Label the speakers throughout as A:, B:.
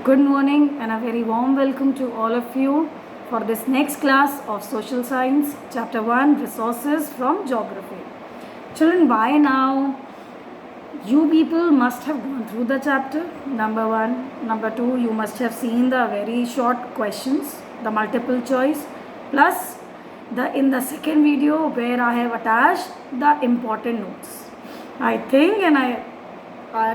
A: Good morning and a very warm welcome to all of you for this next class of Social Science, Chapter 1, Resources from Geography. Children, by now, you people must have gone through the chapter, number 1. Number 2, you must have seen the very short questions, the multiple choice, plus in the second video where I have attached the important notes. I think and I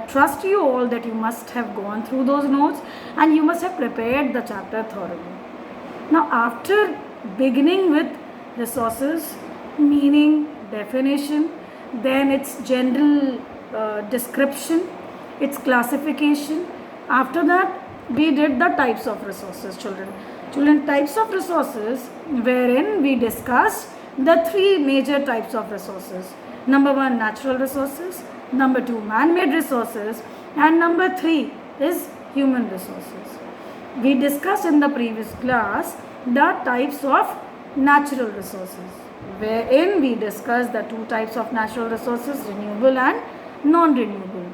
A: trust you all that you must have gone through those notes and you must have prepared the chapter thoroughly. Now, after beginning with resources, meaning, definition, then its general description, its classification, after that we did the types of resources, children. Types of resources wherein we discussed the three major types of resources. Number 1, natural resources. Number 2, man-made resources. And number 3 is human resources. We discussed in the previous class the types of natural resources, wherein we discussed the two types of natural resources, renewable and non-renewable.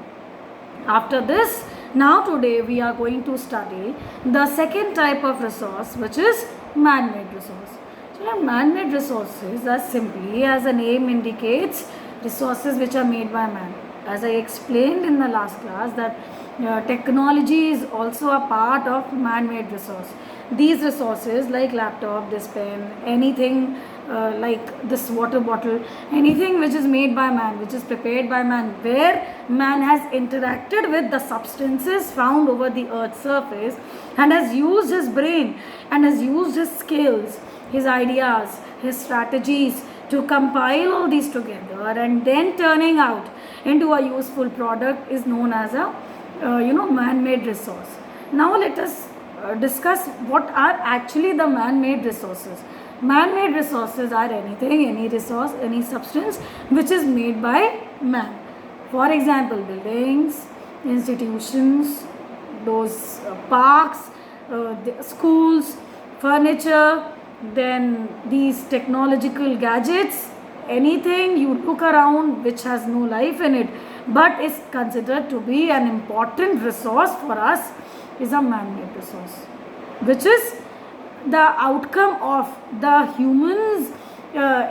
A: After this, now today we are going to study the second type of resource, which is man-made resource. So man-made resources are simply, as the name indicates, resources which are made by man. As I explained in the last class that technology is also a part of man-made resource. These resources like laptop, this pen, anything like this water bottle, anything which is made by man, which is prepared by man, where man has interacted with the substances found over the earth's surface and has used his brain and has used his skills, his ideas, his strategies to compile all these together and then turning out into a useful product is known as a man-made resource. Now let us discuss what are actually the man-made resources. Man-made resources are anything, any resource, any substance which is made by man. For example, buildings, institutions, those parks, schools, furniture, then these technological gadgets, anything you look around which has no life in it but is considered to be an important resource for us is a man-made resource, which is the outcome of the humans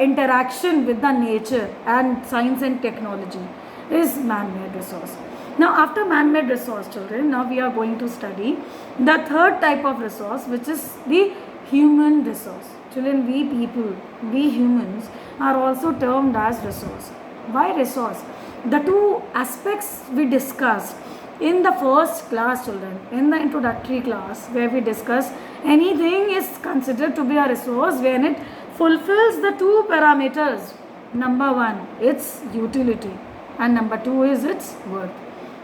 A: interaction with the nature and science and technology is man-made resource. Now after man-made resource, children, now we are going to study the third type of resource, which is the human resource. Children, we people, we humans are also termed as resource. Why resource? The two aspects we discussed in the first class, children, in the introductory class, where we discussed anything is considered to be a resource when it fulfills the two parameters. Number 1, its utility, and number 2 is its worth.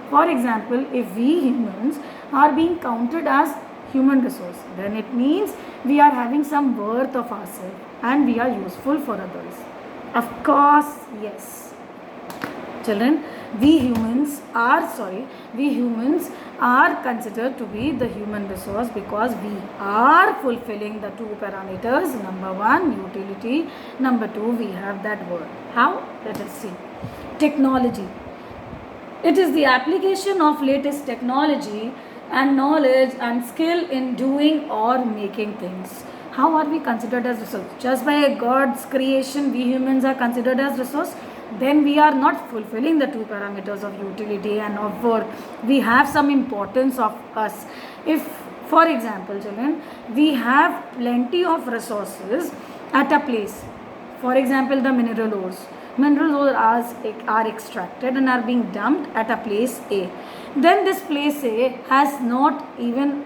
A: For example, if we humans are being counted as human resource, then it means we are having some worth of ourselves and we are useful for others. Of course, yes. Children, we humans are considered to be the human resource because we are fulfilling the two parameters. Number 1, utility. Number 2, we have that worth. How? Let us see. Technology. It is the application of latest technology and knowledge and skill in doing or making things. How are we considered as resource? Just by God's creation, we humans are considered as resource. Then we are not fulfilling the two parameters of utility and of worth. We have some importance of us. If, for example, children, we have plenty of resources at a place. For example, the mineral ores. Mineral ores are extracted and are being dumped at a place A. Then this place A has not even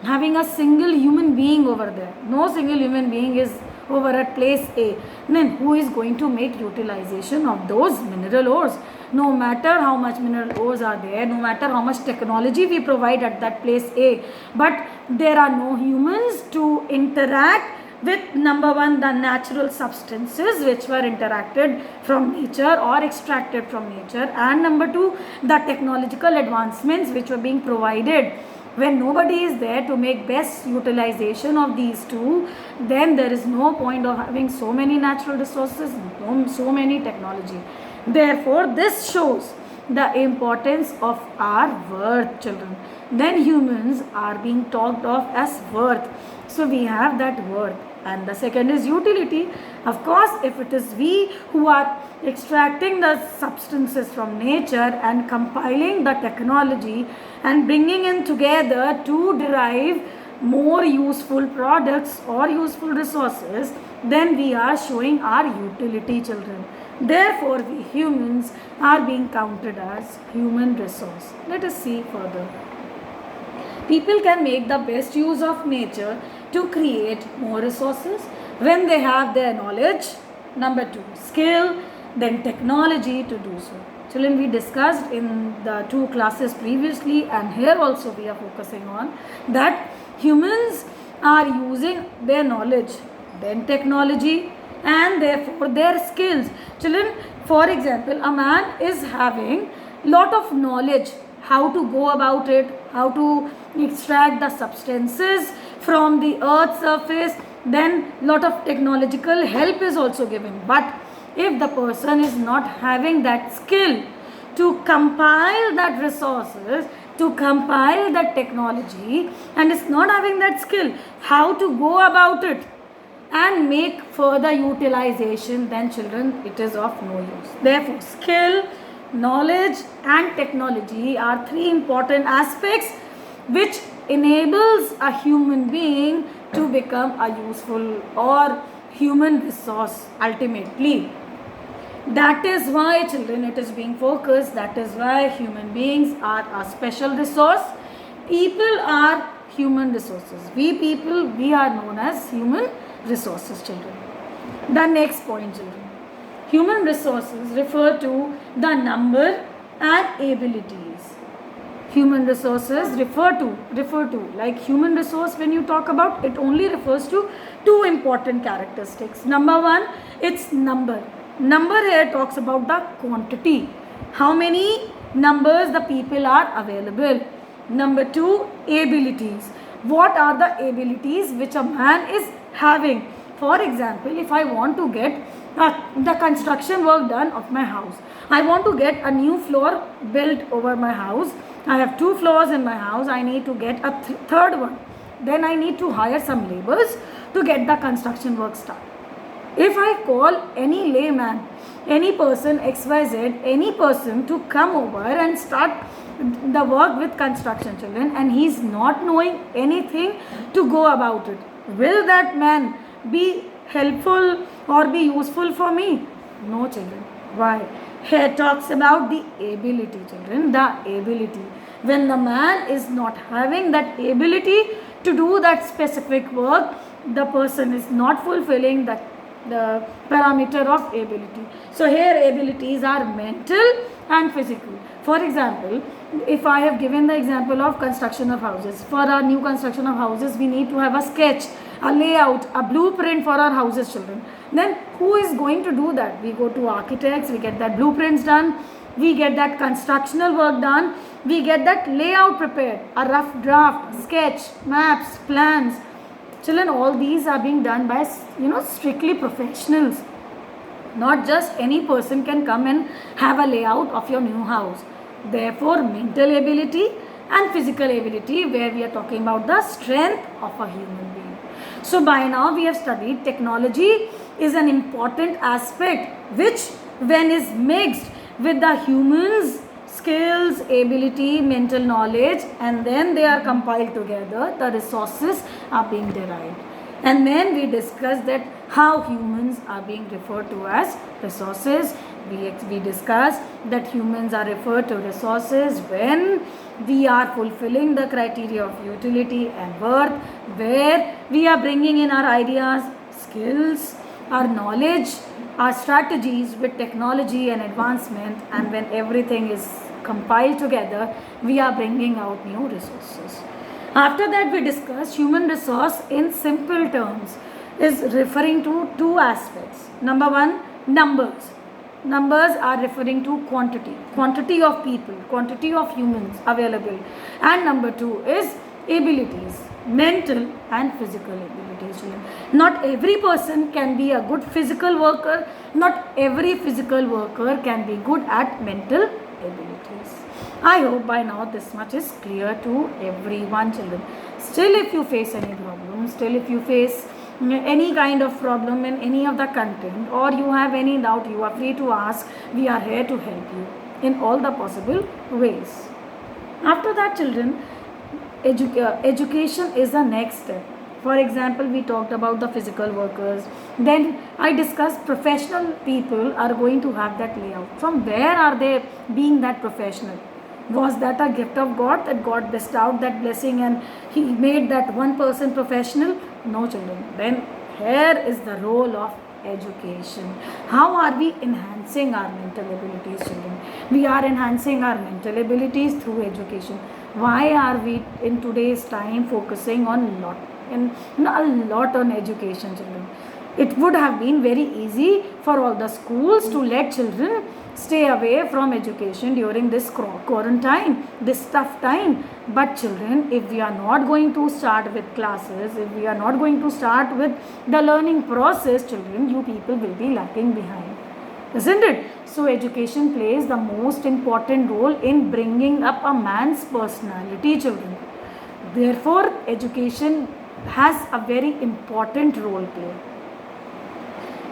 A: having a single human being over there. No single human being is over at place A. Then who is going to make utilization of those mineral ores? No matter how much mineral ores are there, no matter how much technology we provide at that place A, but there are no humans to interact with, number 1, the natural substances which were interacted from nature or extracted from nature, and number 2, the technological advancements which were being provided. When nobody is there to make best utilization of these two, then there is no point of having so many natural resources, so many technology. Therefore, this shows the importance of our worth, children. Then humans are being talked of as worth. So we have that worth. And the second is utility. Of course, if it is we who are extracting the substances from nature and compiling the technology and bringing in together to derive more useful products or useful resources, then we are showing our utility, children. Therefore, we humans are being counted as human resource. Let us see further. People can make the best use of nature to create more resources when they have their knowledge, number 2, skill, then technology to do so. Children, we discussed in the 2 classes previously, and here also we are focusing on that humans are using their knowledge, then technology, and therefore their skills. Children, for example, a man is having lot of knowledge how to go about it, how to extract the substances from the earth's surface, then lot of technological help is also given. But if the person is not having that skill to compile that resources, to compile that technology, and is not having that skill how to go about it and make further utilization, then children, it is of no use. Therefore, skill, knowledge and technology are 3 important aspects which enables a human being to become a useful or human resource ultimately. That is why, children, it is being focused. That is why human beings are a special resource. People are human resources. We people, we are known as human resources, children. The next point, children. Human resources refer to the number and abilities. Human resources refer to like human resource, when you talk about it, only refers to 2 important characteristics. Number 1, it's number. Number here talks about the quantity, how many numbers the people are available. Number 2, abilities. What are the abilities which a man is having? For example, if I want to get the construction work done of my house, I want to get a new floor built over my house. I have 2 floors in my house. I need to get a third one. Then I need to hire some laborers to get the construction work started. If I call any layman, any person XYZ, any person to come over and start the work with construction, children, and he is not knowing anything to go about it, will that man be helpful or be useful for me? No, children. Why? Here talks about the ability, children, the ability. When the man is not having that ability to do that specific work, the person is not fulfilling the parameter of ability. So here abilities are mental and physical. For example, if I have given the example of construction of houses, for our new construction of houses, we need to have a sketch, a layout, a blueprint for our houses, children. Then who is going to do that? We go to architects, we get that blueprints done, we get that constructional work done, we get that layout prepared, a rough draft, sketch, maps, plans. Children, all these are being done by, strictly professionals. Not just any person can come and have a layout of your new house. Therefore, mental ability and physical ability, where we are talking about the strength of a human being. So by now we have studied technology is an important aspect which, when is mixed with the humans' skills, ability, mental knowledge, and then they are compiled together, the resources are being derived. And then we discussed that how humans are being referred to as resources. We discussed that humans are referred to resources when we are fulfilling the criteria of utility and worth, where we are bringing in our ideas, skills, our knowledge, our strategies with technology and advancement, and when everything is compiled together, we are bringing out new resources. After that, we discussed human resource in simple terms is referring to 2 aspects. Number 1, numbers. Numbers are referring to quantity of people, quantity of humans available. And number 2 is abilities, mental and physical abilities. Not every person can be a good physical worker. Not every physical worker can be good at mental abilities. I hope by now this much is clear to everyone, children. Still, if you face any problem, still if you face any kind of problem in any of the content, or you have any doubt, you are free to ask. We are here to help you in all the possible ways. After that, children, education is the next step. For example, we talked about the physical workers. Then I discussed professional people are going to have that layout. From where are they being that professional? Was that a gift of God, that God bestowed that blessing and He made that one person professional? No, children. Then here is the role of education. How are we enhancing our mental abilities, children? We are enhancing our mental abilities through education. Why are we in today's time focusing on a lot on education, children? It would have been very easy for all the schools to let children stay away from education during this quarantine, this tough time. But children, if we are not going to start with classes, if we are not going to start with the learning process, children, you people will be lagging behind, isn't it? So education plays the most important role in bringing up a man's personality, children. Therefore, education has a very important role play.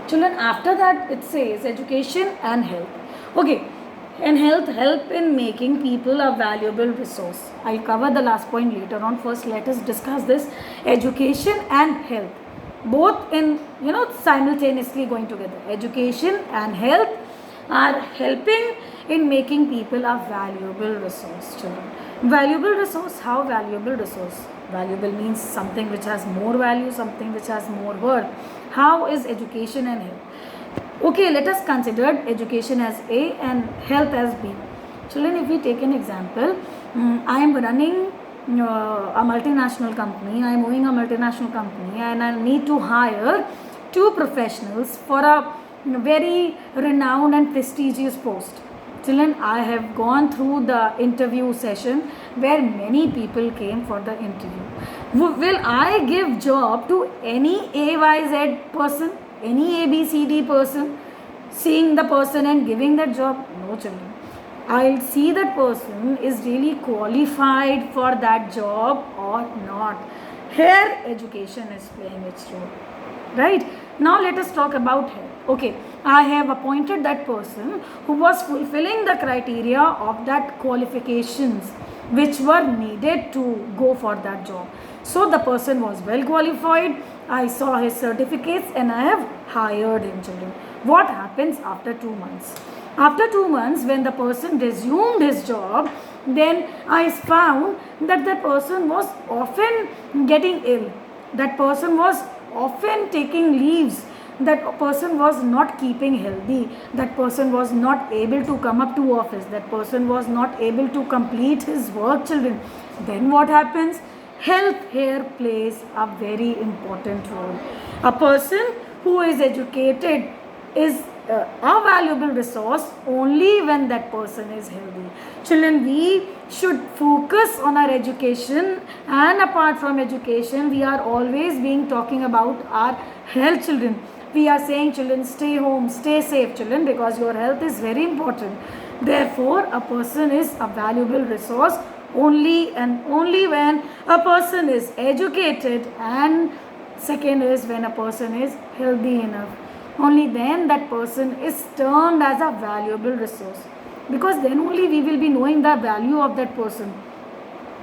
A: Children, after that it says education and health. Okay, and health help in making people a valuable resource. I'll cover the last point later on. First, let us discuss this education and health. Both in, simultaneously going together. Education and health are helping in making people a valuable resource, children. Valuable resource, how valuable resource? Valuable means something which has more value, something which has more worth. How is education and health? Okay, let us consider education as A and health as B. Children, if we take an example, I am running a multinational company, I am owning a multinational company, and I need to hire 2 professionals for a very renowned and prestigious post. Children, I have gone through the interview session where many people came for the interview. Will I give job to any AYZ person, any ABCD person, seeing the person and giving that job? No, children. I'll see that person is really qualified for that job or not. Here education is playing its role. Right? Now let us talk about health. Okay, I have appointed that person who was fulfilling the criteria of that qualifications which were needed to go for that job. So the person was well qualified. I saw his certificates and I have hired him, children. What happens after 2 months? After 2 months, when the person resumed his job, then I found that the person was often getting ill. That person was often taking leaves. That person was not keeping healthy. That person was not able to come up to office. That person was not able to complete his work, children. Then what happens? Health here plays a very important role. A person who is educated is a valuable resource only when that person is healthy. Children, we should focus on our education, and apart from education, we are always being talking about our health, children. We are saying, children, stay home, stay safe, children, because your health is very important. Therefore, a person is a valuable resource only and only when a person is educated, and second is when a person is healthy enough. Only then that person is termed as a valuable resource, because then only we will be knowing the value of that person.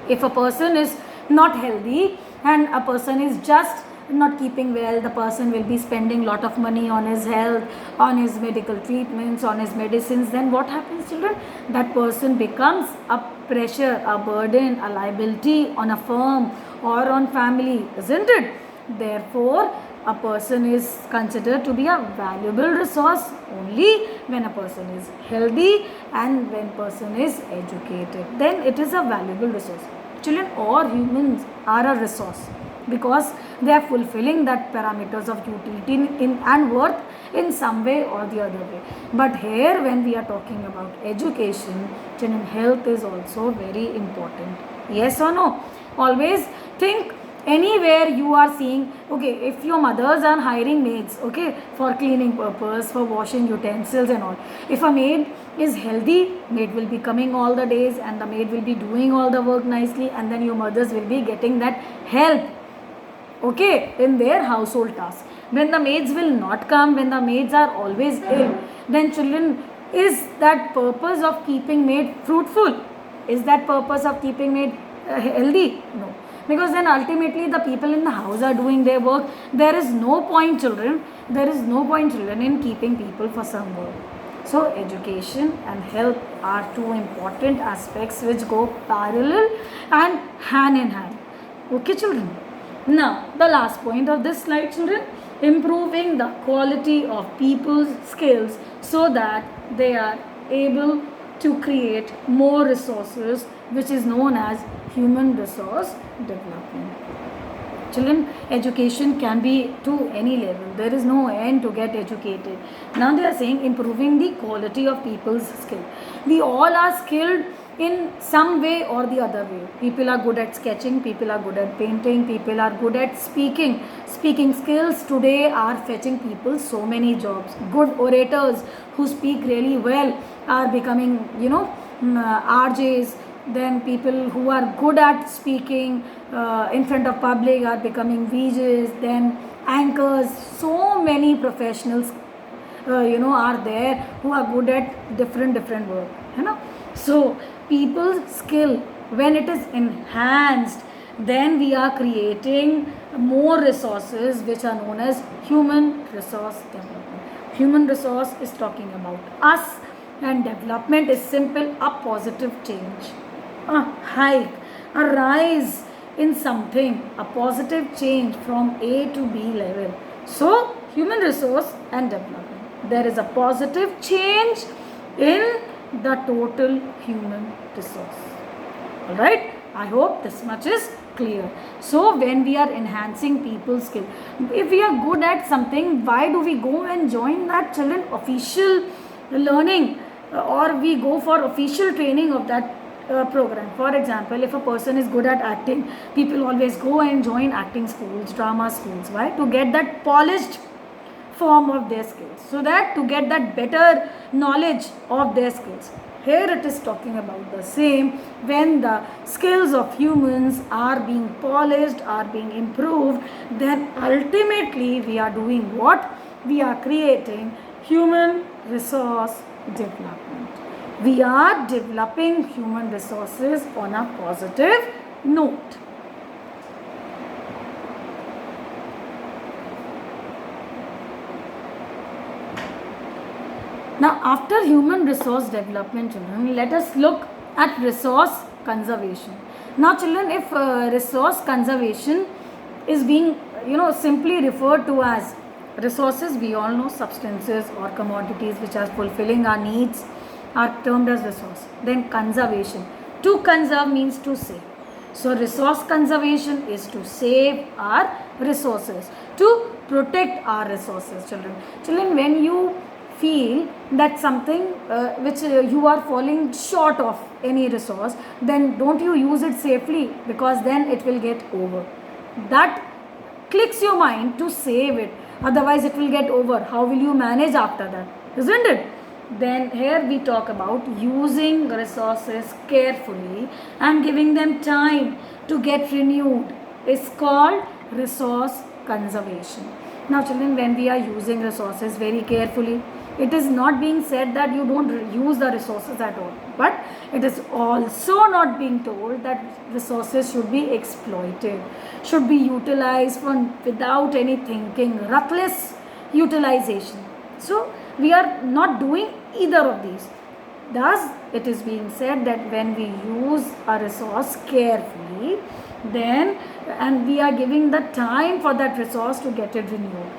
A: If a person is not healthy and a person is just not keeping well, the person will be spending lot of money on his health, on his medical treatments, on his medicines. Then what happens, children? That person becomes a pressure, a burden, a liability on a firm or on family, isn't it? Therefore, a person is considered to be a valuable resource only when a person is healthy and when person is educated. Then it is a valuable resource. Children, all humans are a resource because they are fulfilling that parameters of utility and worth in some way or the other way. But here when we are talking about education, children, health is also very important. Yes or no? Always think Anywhere you are seeing, okay, if your mothers are hiring maids, okay, for cleaning purpose, for washing utensils and all, if a maid is healthy, maid will be coming all the days and the maid will be doing all the work nicely, and then your mothers will be getting that help, okay, in their household tasks. When the maids will not come, when the maids are always ill, then children, is that purpose of keeping maid fruitful? Is that purpose of keeping maid healthy? No, because then ultimately the people in the house are doing their work. There is no point, children, in keeping people for some work. So education and health are two important aspects which go parallel and hand in hand. Okay, children. Now, the last point of this slide, children, improving the quality of people's skills so that they are able to create more resources, which is known as human resource development. Children, education can be to any level. There is no end to get educated. Now they are saying improving the quality of people's skill. We all are skilled in some way or the other way. People are good at sketching, people are good at painting, people are good at speaking. Speaking skills today are fetching people so many jobs. Good orators who speak really well are becoming, RJs. Then people who are good at speaking in front of public are becoming VJs, then anchors. So many professionals are there who are good at different work, so people's skill, when it is enhanced, then we are creating more resources which are known as human resource development. Human resource is talking about us, and development is simple, a positive change, a hike, a rise in something, a positive change from A to B level. So human resource and development, there is a positive change in the total human resource. Alright, I hope this much is clear. So when we are enhancing people's skill, if we are good at something, why do we go and join that, children, official learning, or we go for official training of that program? For example, if a person is good at acting, people always go and join acting schools, drama schools. Why? To get that polished form of their skills, so that to get that better knowledge of their skills. Here it is talking about the same. When the skills of humans are being polished, are being improved, then ultimately we are doing what? We are creating human resource development. We are developing human resources on a positive note. Now, after human resource development, children, let us look at resource conservation. Now, children, if resource conservation is being, simply referred to as resources, we all know substances or commodities which are fulfilling our needs are termed as resource. Then conservation. To conserve means to save. So, resource conservation is to save our resources, to protect our resources, children. Children, when you feel that something which you are falling short of any resource, then don't you use it safely, because then it will get over. That clicks your mind to save it, otherwise it will get over. How will you manage after that, isn't it? Then here we talk about using resources carefully and giving them time to get renewed is called resource conservation. Now children, when we are using resources very carefully, it is not being said that you don't use the resources at all, but it is also not being told that resources should be exploited, should be utilized without any thinking, ruthless utilization. So we are not doing either of these. Thus, it is being said that when we use a resource carefully, then and we are giving the time for that resource to get it renewed,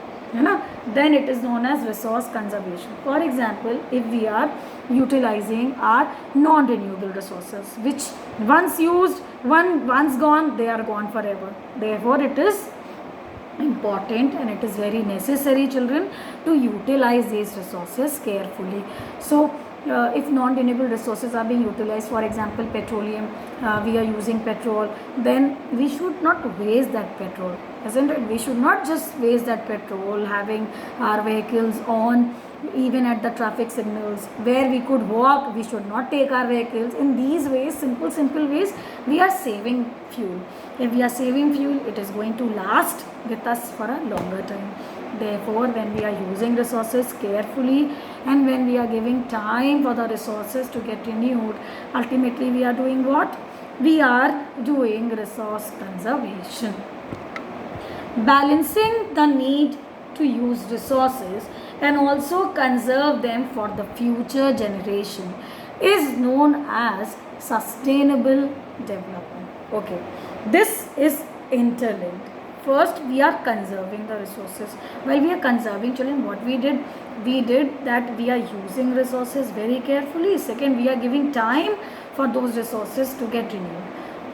A: then it is known as resource conservation. For example, if we are utilizing our non-renewable resources, which once used, once gone, they are gone forever. Therefore, it is important and it is very necessary, children, to utilize these resources carefully. So if non-renewable resources are being utilized, for example petroleum, we are using petrol, then we should not waste that petrol, isn't it? We should not just waste that petrol having our vehicles on even at the traffic signals where we could walk. We should not take our vehicles. In these ways, simple ways, we are saving fuel. If we are saving fuel, it is going to last with us for a longer time. Therefore, when we are using resources carefully and when we are giving time for the resources to get renewed, ultimately we are doing what? We are doing resource conservation. Balancing the need to use resources and also conserve them for the future generation is known as sustainable development. Okay, this is interlinked. First, we are conserving the resources. While we are conserving, children, what we did that we are using resources very carefully. Second, we are giving time for those resources to get renewed.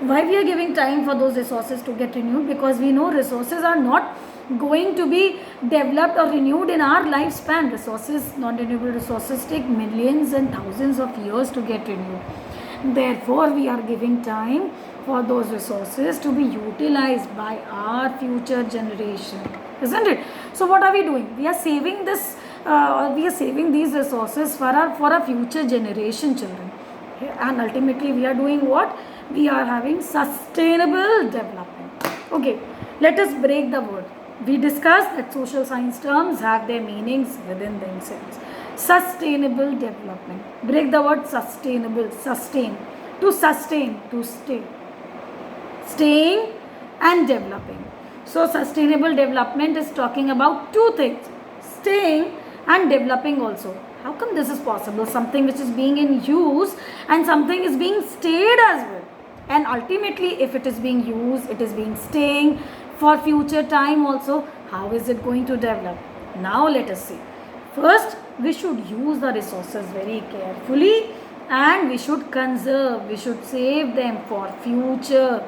A: Why we are giving time for those resources to get renewed? Because we know resources are not going to be developed or renewed in our lifespan. Resources, non-renewable resources, take millions and thousands of years to get renewed. Therefore, we are giving time for those resources to be utilized by our future generation, isn't it? So what are we doing? We are saving this we are saving these resources for a future generation, children. And ultimately we are doing what? We are having sustainable development. Okay, let us break the word. We discussed that social science terms have their meanings within themselves. Sustainable development. Break the word sustainable. Sustain. To sustain. To stay. Staying and developing. So sustainable development is talking about two things. Staying and developing also. How come this is possible? Something which is being in use and something is being stayed as well. And ultimately, if it is being used, it is being staying for future time also. How is it going to develop? Now let us see. First, we should use the resources very carefully and we should conserve, we should save them for future.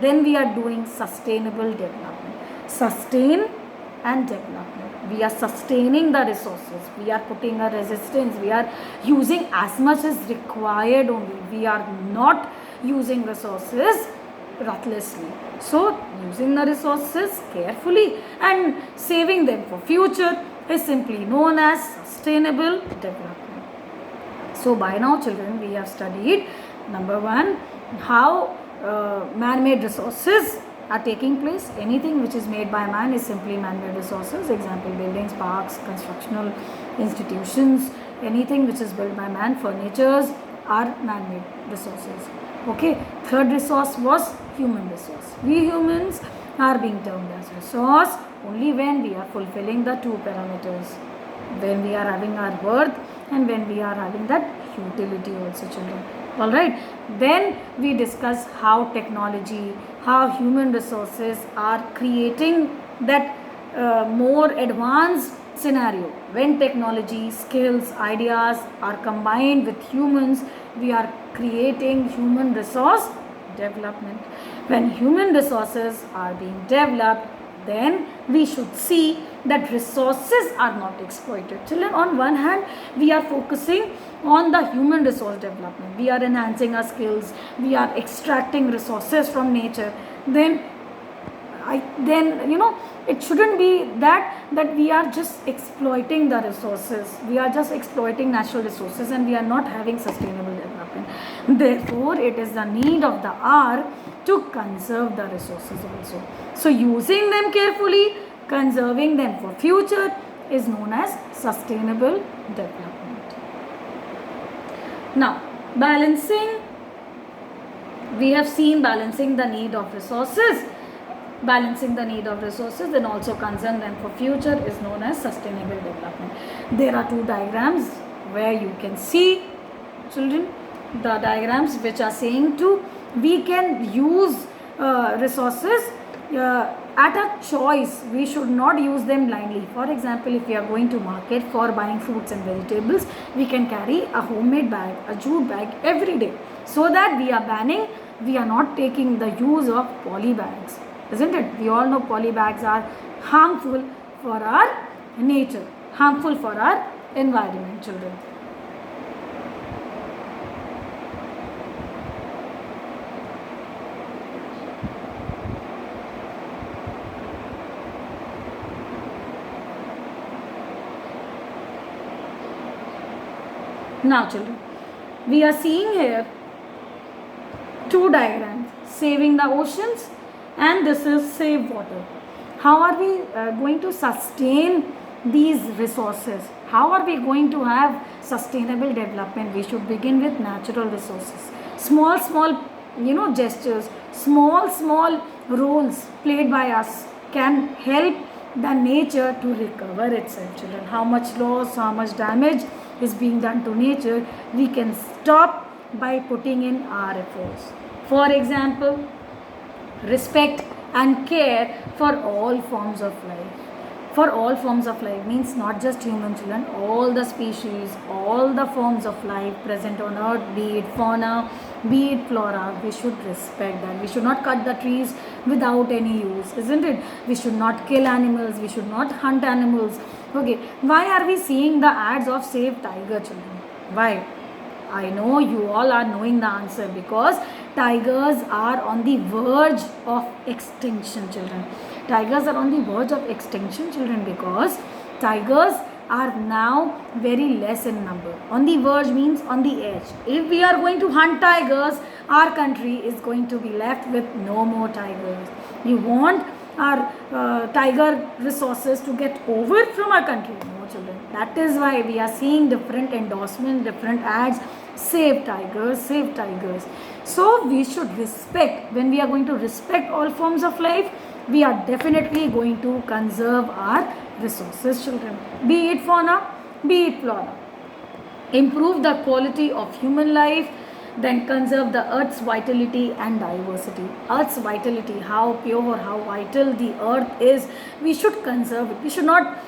A: Then we are doing sustainable development. Sustain and development. We are sustaining the resources. We are putting a resistance. We are using as much as required only. We are not using resources ruthlessly. So, using the resources carefully and saving them for future is simply known as sustainable development. So, by now children, we have studied number one, how man-made resources are taking place. Anything which is made by man is simply man-made resources. Example, buildings, parks, constructional institutions, anything which is built by man, furnitures are man-made resources. Okay, third resource was human resource. We humans are being termed as resource only when we are fulfilling the two parameters. When we are having our worth and when we are having that utility also, children. Alright, then we discuss how technology, how human resources are creating that more advanced scenario. When technology, skills, ideas are combined with humans, we are creating human resource development. When human resources are being developed, then we should see that resources are not exploited. Children, on one hand, we are focusing on the human resource development. We are enhancing our skills. We are extracting resources from nature. Then it shouldn't be that we are just exploiting the resources. We are just exploiting natural resources and we are not having sustainable development. Therefore, it is the need of the hour to conserve the resources also. So, using them carefully, conserving them for future is known as sustainable development. Now, balancing, we have seen balancing the need of resources. Balancing the need of resources and also conserve them for future is known as sustainable development. There are two diagrams where you can see, children, the diagrams which are saying we can use resources at a choice. We should not use them blindly. For example, if we are going to market for buying fruits and vegetables, we can carry a homemade bag, a jute bag every day, so that we are not taking the use of poly bags, isn't it? We all know poly bags are harmful for our nature, harmful for our environment, children. Now children, we are seeing here two diagrams, saving the oceans and this is save water. How are we going to sustain these resources? How are we going to have sustainable development? We should begin with natural resources. Small gestures, small roles played by us can help the nature to recover itself, children. How much loss, how much damage is being done to nature, we can stop by putting in our efforts. For example, respect and care for all forms of life. For all forms of life means not just human, children, all the species, all the forms of life present on earth, be it fauna, be it flora, we should respect that. We should not cut the trees without any use, isn't it? We should not kill animals, we should not hunt animals. Okay, why are we seeing the ads of Save Tiger, children? Why? I know you all are knowing the answer, because tigers are on the verge of extinction, children. Tigers are on the verge of extinction, children, because tigers are now very less in number. On the verge means on the edge. If we are going to hunt tigers, our country is going to be left with no more tigers. You want our tiger resources to get over from our country? No, children. That is why we are seeing different endorsements, different ads, save tigers, save tigers. So we should respect. When we are going to respect all forms of life, we are definitely going to conserve our resources, children. Be it fauna, be it flora. Improve the quality of human life, then conserve the earth's vitality and diversity. Earth's vitality, how pure or how vital the earth is, we should conserve it. We should not,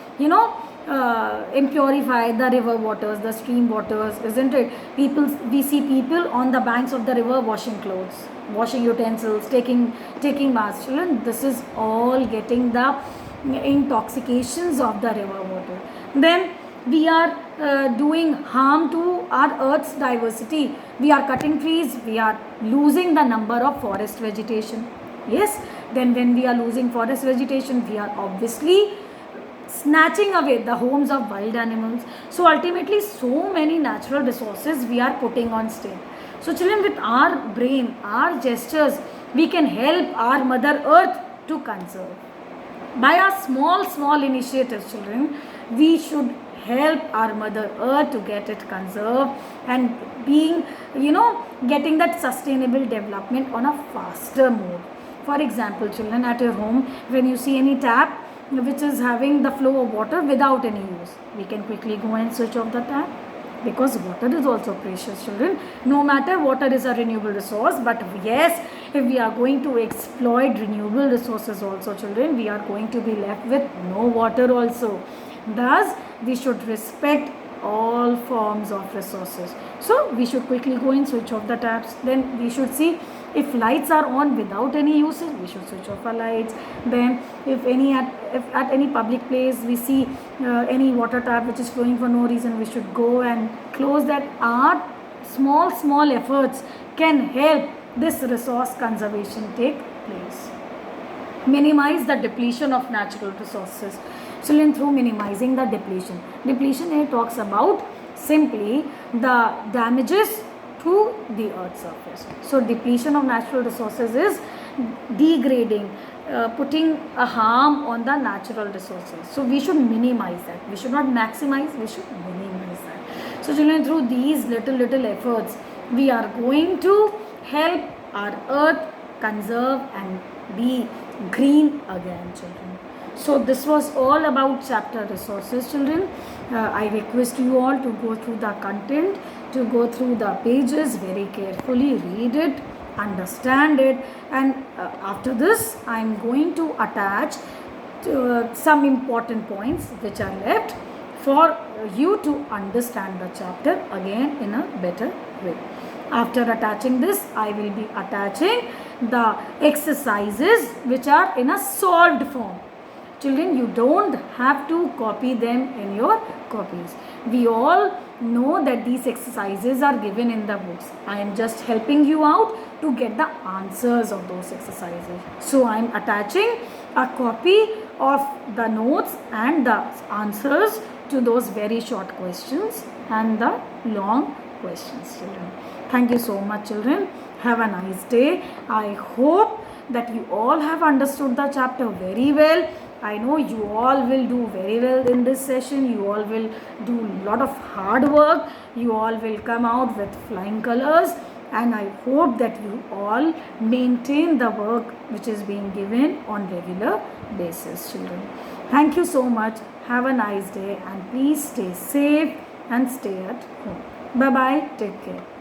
A: impurify the river waters, the stream waters, isn't it? We see people on the banks of the river washing clothes, washing utensils, taking baths. Children, this is all getting the intoxications of the river water. Then we are doing harm to our earth's diversity. We are cutting trees, we are losing the number of forest vegetation. Yes, then when we are losing forest vegetation, we are obviously snatching away the homes of wild animals. So ultimately, so many natural resources we are putting on stake. So children, with our brain, our gestures, we can help our Mother Earth to conserve. By our small initiatives, children, we should help our Mother Earth to get it conserved and getting that sustainable development on a faster mode. For example, children, at your home, when you see any tap which is having the flow of water without any use, we can quickly go and switch off the tap, because water is also precious, children. No matter water is a renewable resource, but yes, if we are going to exploit renewable resources also, children, we are going to be left with no water also. Thus, we should respect all forms of resources. So we should quickly go and switch off the taps. Then we should see if lights are on without any usage, we should switch off our lights. Then if at any public place we see any water tap which is flowing for no reason, we should go and close that. Our small efforts can help this resource conservation take place. Minimize the depletion of natural resources. Children, through minimizing the depletion. Depletion here talks about simply the damages to the earth's surface. So depletion of natural resources is degrading, putting a harm on the natural resources. So we should minimize that. We should not maximize, we should minimize that. So children, through these little efforts, we are going to help our earth conserve and be green again, children. So this was all about chapter resources, children. I request you all to go through the content, to go through the pages very carefully, read it, understand it, and after this I am going to attach some important points which are left for you to understand the chapter again in a better way. After attaching this, I will be attaching the exercises which are in a solved form. Children, you don't have to copy them in your copies. We all know that these exercises are given in the books. I am just helping you out to get the answers of those exercises. So I am attaching a copy of the notes and the answers to to those very short questions and the long questions, children. Thank you so much, children. Have a nice day. I hope that you all have understood the chapter very well. I know you all will do very well in this session. You all will do a lot of hard work. You all will come out with flying colors. And I hope that you all maintain the work which is being given on regular basis, children. Thank you so much. Have a nice day and please stay safe and stay at home. Bye-bye. Take care.